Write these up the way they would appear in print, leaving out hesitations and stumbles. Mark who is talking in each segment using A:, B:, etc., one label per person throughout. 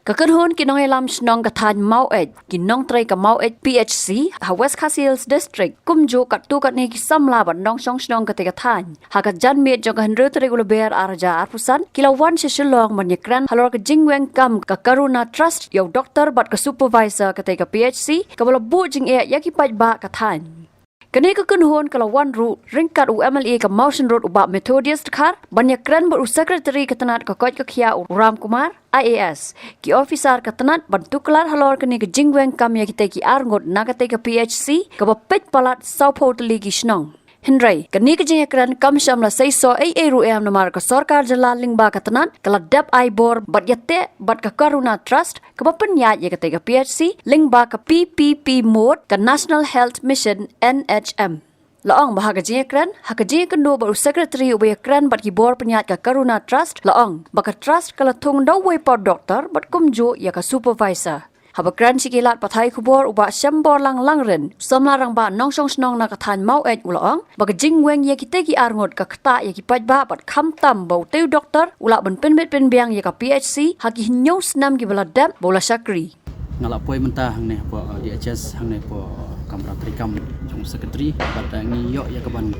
A: Kakenhon kinong elam snong kathan mau ed kinong tray ka mau ed PHC ha West Castles District kumjo katu kat ne ki samla ban nong song snong kate kathan ha ka jan met jong kan rut regular bear arja arpusan kilawan shishilong man yakran halor ka jingweng kam ka Karuna Trust yo doctor bat ka supervisor kate ka PHC ka bala bu jing e yaki paj ba kathan Kani kakenhon kalawan ru ringkat UMLA ka Mountain Road uba Methodist khar banyakran ber secretary katanat ka koj ka khia Ram Kumar IAS ki officer katanat bantuklar halor kani ka jingweng kam ya kite ki arngot nagate ka PHC ka bapet palat saupot ligi snong Henry kani ka jingakran kam shamla sei so ai ru am namar ka sarkar jalaling ba katanat kala dap ai bor bat yate bat ka Karuna Trust ka bapenya ya kate ka PHC ling ba ka PPP mode ka National Health Mission NHM Laong bahaga jingakran hakaji kendo baru secretary ubayakran bat ki bor penyat ka Karuna Trust laong baka trust kala tung daw way por doktor bat kumjo ya ka supervisor Habakran sikilat patay kubor uba syambor lang langren somlarang ba nong song snong na kathan mau ed ulaong baga jingweng ya kite ki arngot ka kata ya ki pajba bat khamtam bau teu doktor ula ban penbet penbiang ya ka PHC haki hinyo snam ki baladam bola sakri
B: ngalap poi mentah hang ne po DHS hang ne po kamera trikam jong secretary bat ngi yo ya kaban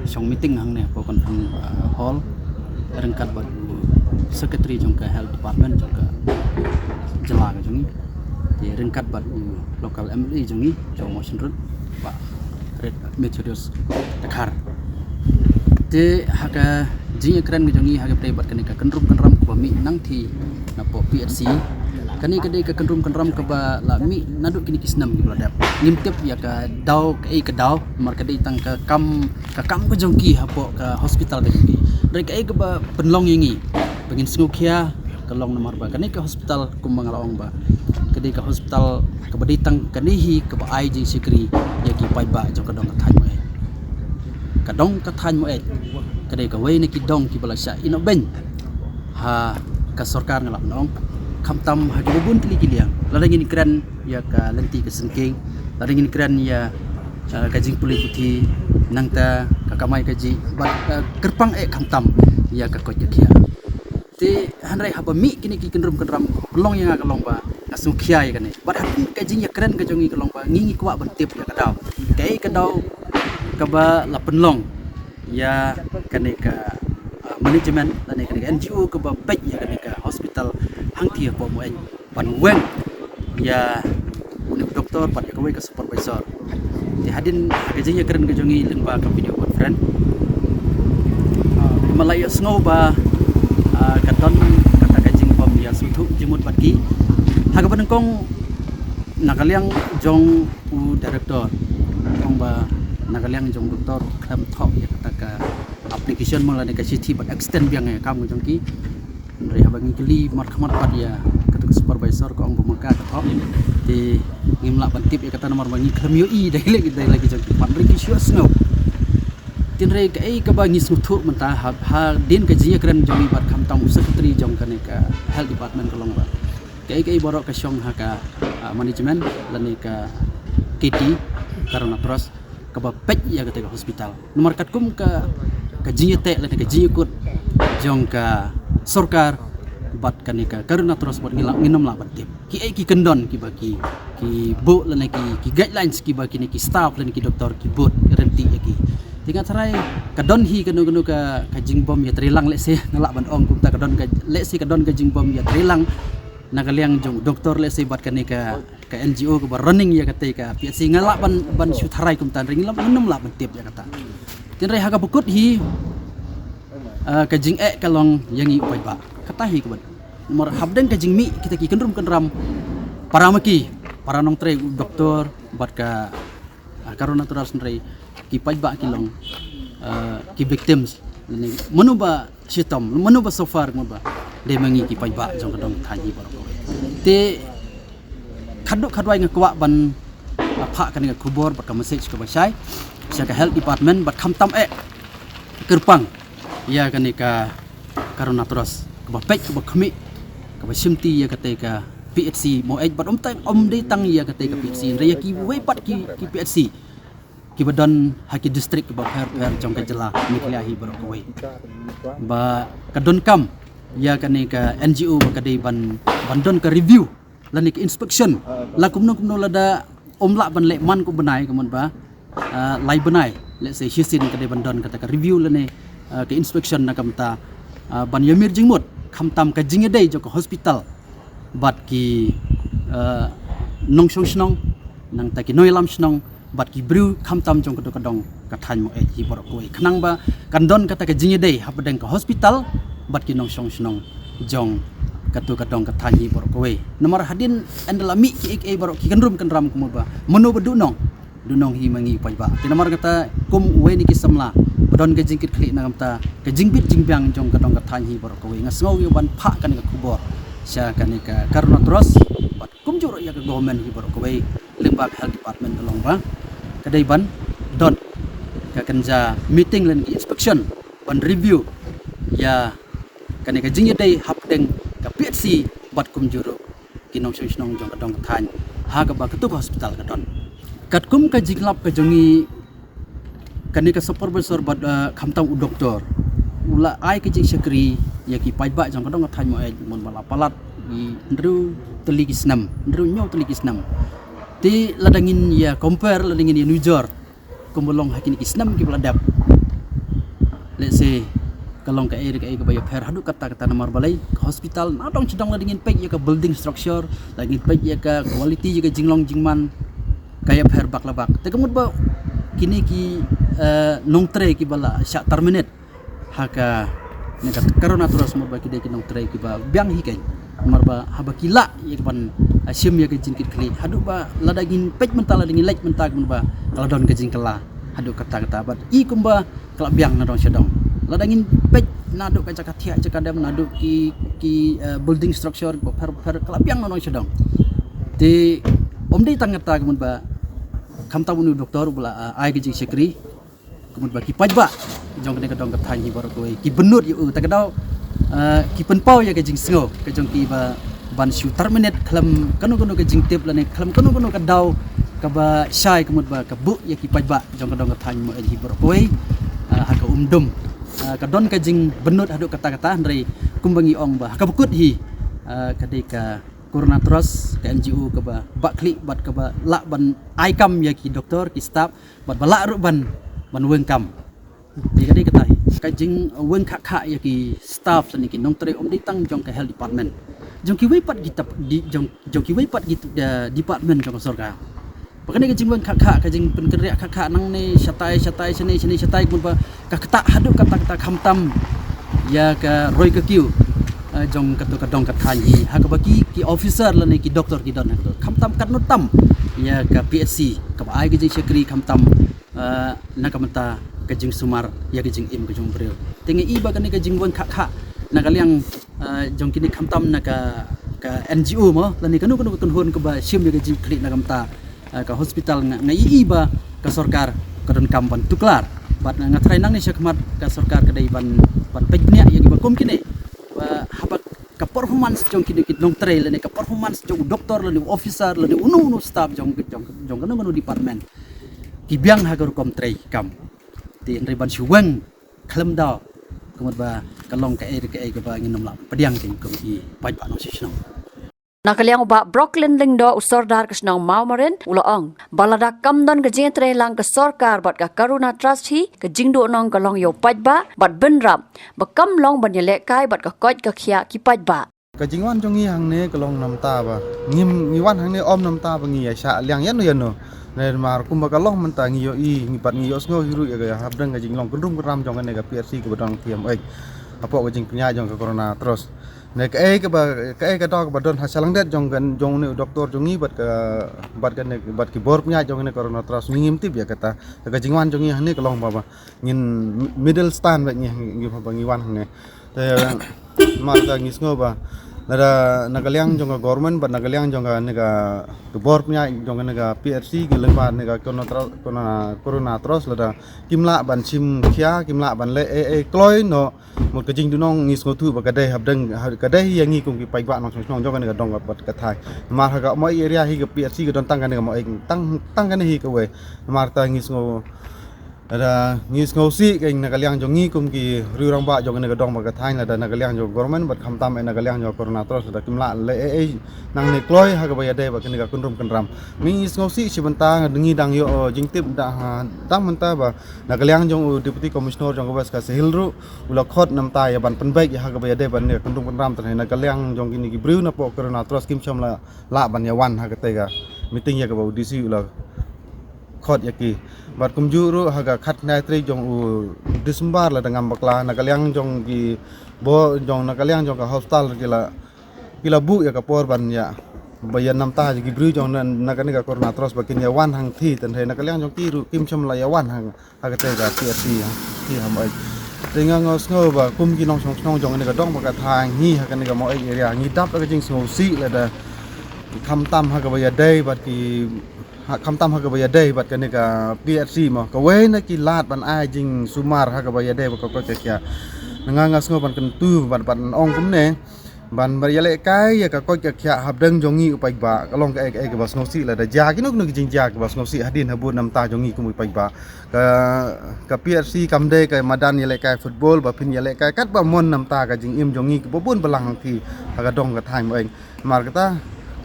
B: song meeting hang ne po kon hall rengkat bat secretary jong ka health department jong ka jela ka jong di rengkat bat local MLA jong ni jong motion road ba red Methodist Dakar te haka jing ekran jong ni haka play bat kan ka kenrum kenram ko mi nang thi na po PHC kani kadai ka kenrum kenram ka ba la mi naduk kini kisnam ki bladap nimtep ya ka daw ka daw mar kadai tang ka kam ko jong ki hapo ka hospital ka jong ki dari ka ka ba penlong yangi bangin sengukia kalong nomor ba kani ka hospital kumbang laong ba kadai ka hospital ka badai tang kanihi ka ba ai jing sikri ya ki pai ba jong ka dong ka than mo ka dong ka than mo kadai ka wei ni ki dong ki bala sha ino ben ha ka sarkar ngalap nong kamtam ha ki bun tili kiliang ladang ini kran ya ka lenti ka sengking ladang ini kran ya ka jing puli puti nangta ka kamai ka ji ba kerpang kamtam ya ka koj kia te hanrai haba mi kini ki kenrum kenram long yang kalong ba asu kia ya kane bat hatin ka jing ya kran ka jongi kalong ba ngingi kwa bantip ya kadaw kai kadaw ka ba la penlong ya kane ka manajemen dan ka NGO ka ba pek ya kane ka hospital hang thia po mo en ban weng ya unik doktor pat ka wei ka supervisor te hadin ka jing ya kran ka jongi lengba ka video conference malaya snow ba katon kata kajing pom ya sutu jemut batki haga panengkong nakaliang jong u director kong ba nakaliang jong doktor klam thok ya kata ka application mula ne ka city bat extend biang ya kam jong ki dari habangi keli mat khamat pat ya kata supervisor kong bumaka thok di ngimla bantip ya kata nomor bangi klam yo i dai lagi jong ki pat ri ki snow tinrai ka ai ka bangi sutu mentah ha din ka jiya kran jong bat kham tam secretary jong kan ka health department kolong ba ka ai borok ka syong ha ka management lan ka KT Karuna Trust ka ba pek ya ka hospital nomor kat kum ka jiya te lan ka jiya kut jong ka sarkar bat kan ka Karuna Trust bot nginom la bat ki ai ki kendon ki baki ki bu lan ki guidelines ki baki ni ki staff lan ki doktor ki bot renti ki tinggal sarai kadon hi kanu ka jingbom ya trilang lese ngalak ban ong kum ta kadon ka lese kadon ka jingbom ya trilang nakaliang jong doktor lese bat kan ka NGO ka running ya kata ka PHC ngalak ban sutharai kum tan ring lam enum la ban tip ya kata tinrai haga bukut hi ka jing kalong yangi upai ba kata hi ka ban nomor habden ka jing mi kita ki kenrum kenram paramaki para nong tre doktor bat ka Karuna Trust nrai ki pajba kilong ki victims menuba sitam menuba so far ngba de mangi ki pajba jong kadong thaji bar ko te khaduk khadwai ngakwa ban apha kan ngak kubor bat ka message ka basai sia ka health department bat khamtam kerpang ya kan ka Karuna Trust ka pek ka khmi ka simti ya kate ka PHC mo bat de tang ya kate ka PHC re ki we pat ki PHC ki badon haki district ba her jong ka jela nikliahi barokoi ba kadon kam ya kani ka NGO bakadai bandon ka review lani ka inspection la kumno lada omla ban lekman ku benai kemun ba lai benai let's say hisin kadai bandon kata ka review lani ka inspection na kamta ban yamir jingmut khamtam ka jingedai jo ka hospital bat ki nong snong nang ta ki noilam snong bat ki brew khamtam jong ka dong ka than mo hi borok koi khnang ba kandon kata ka jingedai habdeng ka hospital bat ki nong snong jong kadong ka than hi borok koi nomor hadin andalami ki ek borok ki kanram kumu ba menu dunong hi mangi pajba ti nomor kata kum we ni ki samla badon ka jingkit khli na kamta ka jingbit jingbyang jong kadong ka than hi borok koi ngasngau yo ban pha kan ka kubor sya kan ka karna terus bat kum juro ya ka government hi borok koi limbak health department along ba kadai ban don ka kanja meeting len inspection ban review ya kan ka jingye dai hapdeng ka PHC bat kum juro kinong snong jong kadong ka than ha ka ba ketuk hospital ka don kat kum ka jinglap ka jongi kan ka supervisor bat khamtam u doktor ula ai ka jing sekri ya ki pajba jong kadong ka than mo mon bala palat i ndru teligi snam ndru nyaw teligi snam ti ladangin ya compare ladangin ya nujor kumbolong hakin ki snam ki beladap let's say kalong ka area ka bayo per hadu kata nomor balai ke hospital nadong sedang ladangin pek ya ka building structure lagi pek ya ka quality ya ka jinglong jingman kaya per baklabak te kemud ba kini ki nong tre ki bala syak terminate haka neka karona terus mo ba ki de ki nong tre ki ba biang hi kai marba haba kila ya ban asim ya ke jingkit kli hadu ba ladagin pej mentala dingin lek mentag mun ba kala don ke jingkela hadu kata bat i kumba kala biang na dong sedong ladagin pej nadu ka cakatia cakadam nadu ki building structure per kala biang na dong sedong ti omdei tangata mun ba khamta bunu doktor bula ai ke jing sekri kemun ba ki pajba jong kene kadong ka than hi bor koi ki benut yu ta kadau ki penpau ya ke jing sngo ke jong ki ba ban shu terminate klam kanu ke jing tip lane klam kanu ka dau ka ba syai kemut ba ka bu ya ki pajba jong kadong ka than mo hi bor koi ha ka umdum ka don ka jing benut hadu kata ndrei kumbangi ong ba ka bukut hi kadai ka corona terus ke NGO ka ba bakli bat ka ba la ban aikam ya ki doktor ki staff bat bala ru ban wengkam di kadai katai ka jing weng kha ya ki staff sani ki nong tre om ditang jong ka health department jong ki wei pat gitap di jong ki wei pat gitu department jong sorga pakane ka jing weng kha ka jing pen kerja kha nang ne satai sini satai pun ba ka kata hadu kata khamtam ya ka roi ka kiu jong katu kadong kat khanyi ha ka baki ki officer la ne ki doktor ki don khamtam kat nutam ya ka PHC ka ai ki jing sekri khamtam na ka mata ka jing sumar ya ka jing im ka jong breu tengi iba ka ne ka jing weng kha na kaliang jong kini khamtam na ka NGO mo la ne kanu kun hon ka ba sim ya ka jing klik na kamta ka hospital nga iba ka sarkar ka don kamban tuklar bat nga trai nang ni syakmat ka sarkar ka dai ban peknya ya ki ba kom kini habak ka performance jong kini dong trail ne ka performance jong doktor le officer le unu staff jong kanu department ki biang ha gar kom trai kam ti ndri ban suweng klem da kumut ba kalong ka ka ba nginom la padiang ting kum i pai ba no sisno
A: Nakaliang ba Brooklyn Lingdo usordar kasnang maumarin uloong balada kamdan ka jentre lang ka sarkar bat ka Karuna Trust hi ka jingdo nong ka long yo pajba bat benram ba kam long ban yele kai bat ka koj ka khia ki pajba
C: ka jingwan jongi hang ne ka long nam ta ba ngi wan hang ne om nam ta ba ngi ya sha liang yan no ne mar kum ba ka long man ta ngi yo i ngi pat ngi yo sngo hiru ya ga habdang ka jinglong kundrum ram jong ne ka PRC ka badang tiam ai apo ka jing pnya jong ka Corona Trust ne ka ka dog ba don hasalang det jong ne doktor jongi bat ka ne bat ki bor pnya jong ne Corona Trust ngim tip ya kata ka jingwan jongi hang ne ka long ba ngin middle stand ba ngi ba ngi wan hang ne te mar ka ngi sngo ba nada nagaliang jong government bat nagaliang jong ne ka bor pnya jong ne ka PRC ki lengba ne ka Corona Trust lada kimla ban sim khia kimla ban le kloi no một cái jing dunong ngis ngotu ba kadai habdang kadai yang ngi kum ki pai ba nong song jong ne ka dong bat ka thai mar ha ka moi area hi ka PRC ka don tang kan ne ka moi tang kan hi ka we mar ta ngis ngo ada ngis ngosi ke nagaliang jongi kum ki riurang ba jong nagadong magatain ada nagaliang jong government bat khamtam nagaliang jong koordinator ada kimla le nang ne kloy ha ga bayade ba kini ga kunrum kenram ngis ngosi sibenta dengi dang yo jingtip da dang menta ba nagaliang jong deputy commissioner jong gobas ka sehilru ula khot nam ta ya ban penbaik ha ga bayade ban ne kunrum kenram tan nagaliang jong kini ki briu na po koordinator skim chom la ban yawan ha ga tega meeting ya ga ba disi ula khot yaki bat kumjuru haga khat nai tri jong u Desember la dengan bakla nakaliang jong ki bo jong nakaliang jong ka hostel kila bu ya ka por ban ya bayan nam ta ji bru jong nakani ka korna tros bakin ya wan hang thi tan he nakaliang jong ki ru kim chom la ya wan hang haga te ga ti ti ham ai tenga ngos ngo ba kum ki nong song jong ni ka dong ba ka thang hi haga ni ka mo ai area ni dap ka jing so si la da kham tam haga ba ya dei bat kiคำตั้มฮักกบยาเดย์บัดกันนี่กับPSCมั้งก็เว้นนักกีฬาบันไอจิงสุมาร์ฮักกบยาเดย์บัดก็เกี่ยนางงาสงบบันกันตู้บันองคุ้มเนี่ยบันบริยาเล็กไก่ยาก็เกี่ยหับดังจงงี้อุปบะก็ลองกับไอ้กับสงบสีเลยแต่ยากินนึกจริงยากับสงบสีฮัดดินฮับบุญน้ำตาจงงี้กุมอุปบะกับPSCคำเดย์กับมาดันยาเล็กไก่ฟุตบอลแบบพินยาเล็กไก่กัดบะมวนน้ำตากับจิงอิ่มจงงี้กับบุญพลังที่ฮักกระดองกับไทม์เองมาร์กตา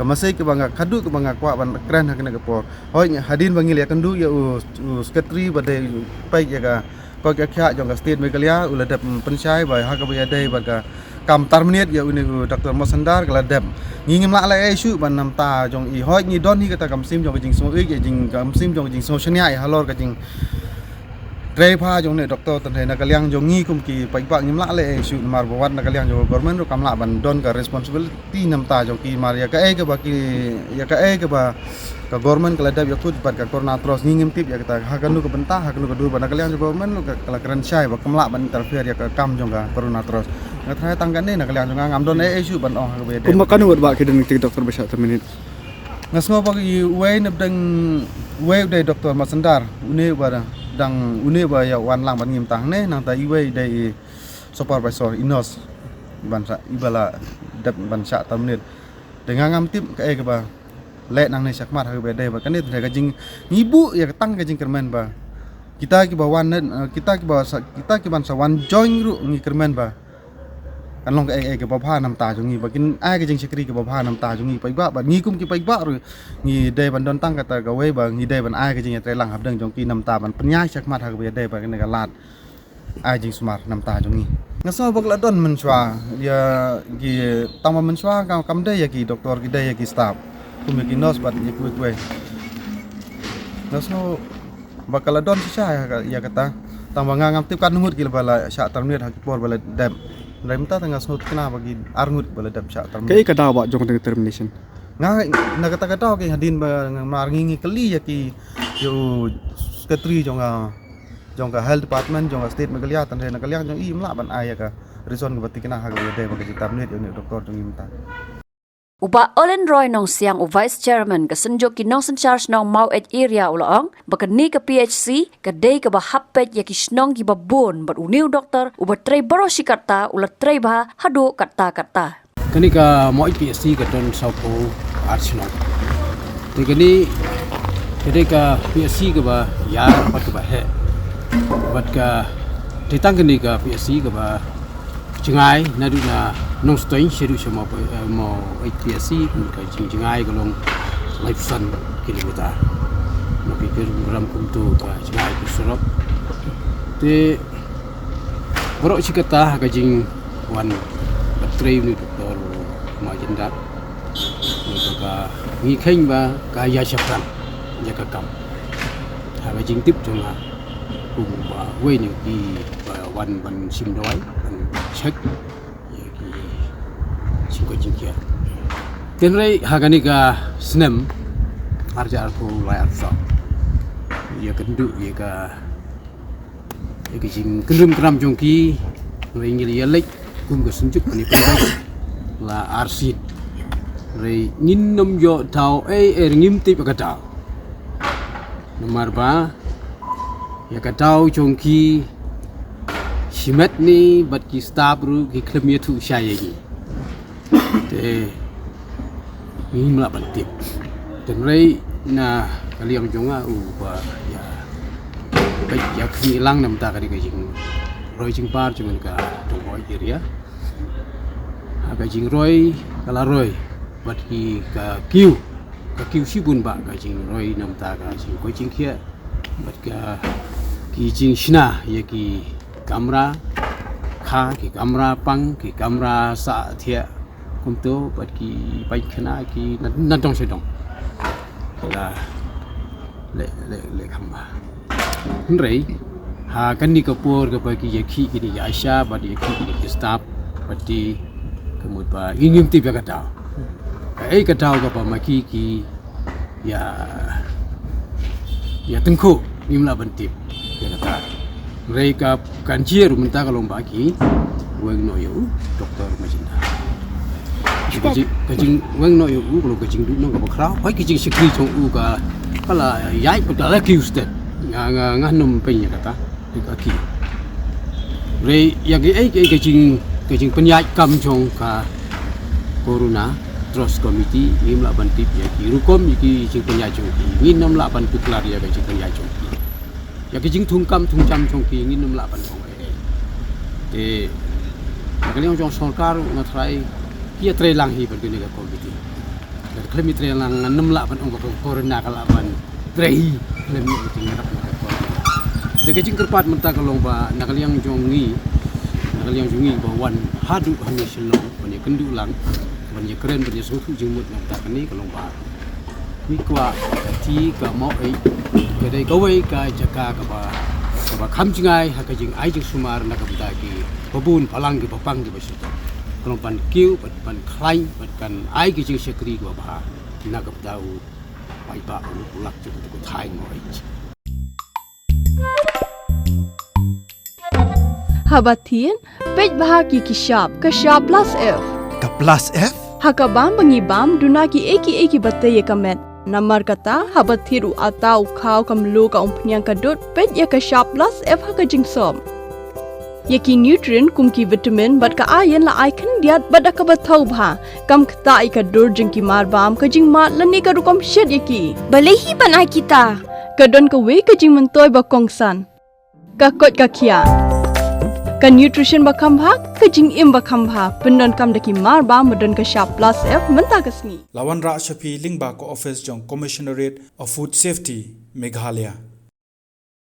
C: masih ke bangga kadu ke bangga kuat ban keren hakna ke por hoi hadin bangil ya kandu ya sekretari bade pai ya ka ko ka kha jong ka state megalia uladap pensyai bai ha ka ba dai ba ka kam tarminit ya uni Dr. Mosandar ka ladap ngim la la isu ban nam ta jong i hoi ni don ni ka ta kam sim jong jing so ya jing kam sim jong jing so shania ya halor ka jing Trai pha jong ne doktor tan na kaliang jong ngi kum ki pai pa ngim la le su mar bawat na kaliang jong government ro kam la ban don ka responsibility nam ta jong ki mar ya ka ba ki ya ka ba ka government kala dab ya kut pat ka korna tros ngim tip ya ka ha kan nu ka benta ha kan nu ka du ban kaliang jong government ka kala kran shai ba kam la ban interfere ya ka kam jong ka korna tros na thai tang kan ne na kaliang jong ngam don su ban oh ka be
D: kum makan wad ba ki den doktor besha terminit
C: ngasmo pa ki we nab dang we de Dr. Masandar une bara dang une ba ya wan lang ban ngim tang ne nang ta iwe dai supervisor inos ban sa ibala dap ban sa tamnit dengan ngam tip ka ke ba le nang ne sakmat ha be dai ba kan ne ka jing ngibu ya tang ka jing kermen ba kita ki ba wan kita ki ban sa wan join ru ngi kermen ba kan long ke ba pha nam ta jong ngi ba kin ai ka jing sekri ke ba pha nam ta jong ngi pai ba ngi kum ki pai ba ru ngi dai ban don tang ka ta ka we ba ngi dai ban ai ka jing tre lang hab dang jong ki nam ta ban pnya sak mat ha be dai ba kan ka lat ai jing smart nam ta jong ngi ngaso bak la don men chwa ya gi tang men chwa kam dai ya ki doktor ki dai ya ki staff kum ki nos bat ni ku ngaso bakal don sa ya kata tang ngam tip kan ngut ki bala sya tarmit ha ki por bala dam Remta tengah snut kena bagi arngut baladap syak term.
D: Kai kada ba jong determination.
C: Nga nakata-kata kay hadin ba maringi kali ya ki yo sekretari jong ka health department jong ka state megalia tan na kaliang jong i mla ban aya ka reason ka batik na ha ga de bagi tabnet yo ni doktor jong imta.
A: Uba Olen Roy nong siang u vice chairman ka senjo ki nong sen charge nong mau et area ulaong baka ni ka PHC ka day ka ba happet ya ki snong ki ba bon bat uniu doktor uba tray baro shikarta ula tray ba hado kata
B: kani ka mau PHC ka don saupo arsenal te kani kede ka PHC ka ba ya bat ka ba he bat ka ditang kani ka PHC ka ba Jengai nadu na nong stoin shedu sama mau IPSC ka jengai golong lifesan kilometer no pikir gram kuntu ka jengai kusurop te borok cikata ka jing wan batrei ni doktor ma jendat ka ngi kheng ba ka ya syafran ya ka kam ha ka jing tip jonga kum ba we ni di wan ban sim doi check ya ki singko jingkia tenrai hagani ka snem arja arko lai arsa ya kendu ya ka jing kendum kram jongki ringil ya lek kum ka sunjuk ni pandai la arsit rei nginnom yo tau ngim tip ka tau nomor ba ya ka tau jongki Shimet ni bat ki staff ru ki klemia tu syaya ni. Te ni mula bantik. Dan rei na kaliang jonga u ba ya ไปอยากมีลังน้ำตากันก็จริงรอยจริงปาร์จมันก็ตรงหัวเยียก็จริงรอยก็ละรอยบัดกี้ก็คิวชิบุนบะก็จริงรอยน้ำตาก็จริงก็จริงเขี้ยบัดก็กี่จริงชนะยากี่กัมราขากี่กัมราปังกี่กัมราสะเทียคุมโตบัดกี้ไปขนากี่นั่นต้องใช่ต้องละเละคำว่าไรหากันนี่ก็ปวดกับกี่ยาขี้กี่ยาชาบัดยาขี้กี่สตาร์บัดที่kemudian ingin tiba kata, kata apa maki ki ya tengku nimla bentip kata mereka kancir minta kalau bagi weng noyu doktor majinda kajing weng noyu kalau kajing dulu nggak berkerau, wah kajing sekali cong ka kalau yai betul lagi ustad nggak numpenya kata di kaki, ya kajing penyakit kam jong ka corona terus komiti ni melaban tip ya ki rukom ki jing penyakit jong ki ngin nam laban tuklar ya ka jing penyakit jong ki ya ki jing thungkam thungcham jong ki ngin nam laban jong e kali jong sarkar na try kia tre lang hi pergi ka komiti dan klemi tre lang nam laban ong ka corona ka laban tre hi klemi ti ngarap na ka corona de ka jing kerpat menta kalong ba nakaliang jong ni yang jungi bawan hadu hanya selong banyak kendulang banyak keren banyak suatu jemut nak tak ni kalau bah ni kuat ti ka mau kedai kawai ka jaka ka ba kham jingai ha ka jing ai jing sumar nak ka ki babun palang ki papang ki basu kalau pan kiu pan klai kan ai ki jing sekri ka ba nak ka tahu pai ba ulak tu ko thai ngoi
E: Habatin, pej bahagi kishap plus F.
F: Ka plus F?
E: Hakabam bangibam dunaki eki batay kamet. Namar kata habathiru atau kau kamlu ka umpnyang kadut pej ya kishap plus F haka jingsom. Yaki nutrient kumki vitamin bat ka ayan la aikan diat bat ka bathau bha kam kta ka dur jingki marbam ka jing mat lani ka rukom shed yaki. Balehi banai kita. Kadon ka we ka jing mentoy ba kongsan. Ka kot ka kia. Ka nutrition bakam bhag ka jing im bakam bha pendon kam daki mar ba modon ka sharp plus F menta kasni
F: Lawan Ra Shafi Lingba ko office jong Commissionerate of Food Safety Meghalaya